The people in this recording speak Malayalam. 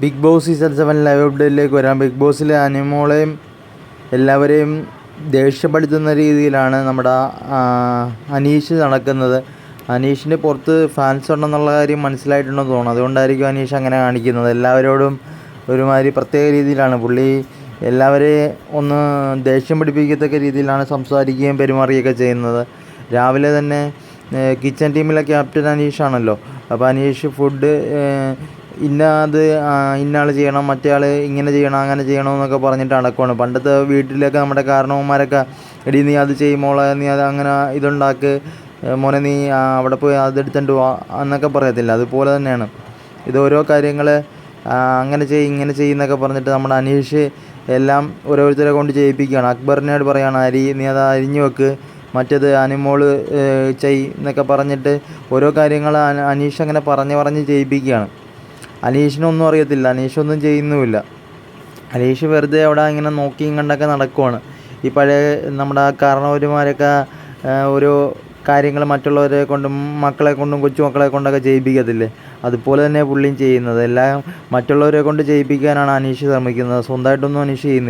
ബിഗ് ബോസ് സീസൺ 7 ലൈവ് അപ്ഡേറ്റിലേക്ക് വരാം. ബിഗ് ബോസിലെ അനിമോളെയും എല്ലാവരെയും ദേഷ്യപ്പെടുത്തുന്ന രീതിയിലാണ് നമ്മുടെ അനീഷ് നടക്കുന്നത്. അനീഷിൻ്റെ പുറത്ത് ഫാൻസ് ഉണ്ടെന്നുള്ള കാര്യം മനസ്സിലായിട്ടുണ്ടെന്ന് തോന്നുന്നു. അതുകൊണ്ടായിരിക്കും അനീഷ് അങ്ങനെ കാണിക്കുന്നത്. എല്ലാവരോടും ഒരുമാതിരി പ്രത്യേക രീതിയിലാണ് പുള്ളി എല്ലാവരെയും ഒന്ന് ദേഷ്യം പിടിപ്പിക്കത്തക്ക രീതിയിലാണ് സംസാരിക്കുകയും പെരുമാറുകയൊക്കെ ചെയ്യുന്നത്. രാവിലെ തന്നെ കിച്ചൺ ടീമിലെ ക്യാപ്റ്റൻ അനീഷാണല്ലോ. അപ്പോൾ അനീഷ് ഫുഡ് ഇന്ന ആൾ ചെയ്യണം, മറ്റേ ആൾ ഇങ്ങനെ ചെയ്യണം, അങ്ങനെ ചെയ്യണമെന്നൊക്കെ പറഞ്ഞിട്ട് നടക്കുവാണ്. പണ്ടത്തെ വീട്ടിലൊക്കെ നമ്മുടെ കാരണവന്മാരൊക്കെ എടീ നീ അത് ചെയ്യുമോളെ, നീ അത് അങ്ങനെ ഇതുണ്ടാക്ക് മോനെ, നീ അവിടെ പോയി അതെടുത്തുകൊണ്ട് വാ എന്നൊക്കെ പറയത്തില്ല. അതുപോലെ തന്നെയാണ് ഇത്. ഓരോ കാര്യങ്ങൾ അങ്ങനെ ഇങ്ങനെ ചെയ്യുന്നൊക്കെ പറഞ്ഞിട്ട് നമ്മുടെ അനീഷ് എല്ലാം ഓരോരുത്തരെ കൊണ്ട് ചെയ്യിപ്പിക്കുകയാണ്. അക്ബറിനോട് പറയുകയാണ് അരി നീ അത് അരിഞ്ഞു വെക്ക്, മറ്റേത് അനിമോൾ എന്നൊക്കെ പറഞ്ഞിട്ട് ഓരോ കാര്യങ്ങൾ അനീഷ് അങ്ങനെ പറഞ്ഞ് ചെയ്യിപ്പിക്കുകയാണ്. അനീഷിനൊന്നും അറിയത്തില്ല, അനീഷൊന്നും ചെയ്യുന്നുമില്ല. അനീഷ് വെറുതെ അവിടെ ഇങ്ങനെ നോക്കിയും കണ്ടൊക്കെ നടക്കുവാണ്. ഈ പഴയ നമ്മുടെ കാരണവന്മാരൊക്കെ ഓരോ കാര്യങ്ങൾ മറ്റുള്ളവരെ കൊണ്ടും മക്കളെ കൊണ്ടും കൊച്ചുമക്കളെ കൊണ്ടൊക്കെ ചെയ്യിപ്പിക്കത്തില്ലേ, അതുപോലെ തന്നെ പുള്ളിയും ചെയ്യുന്നത്. എല്ലാം മറ്റുള്ളവരെ കൊണ്ട് ചെയ്യിപ്പിക്കാനാണ് അനീഷ് ശ്രമിക്കുന്നത്. സ്വന്തമായിട്ടൊന്നും അനീഷ് ചെയ്യുന്നില്ല.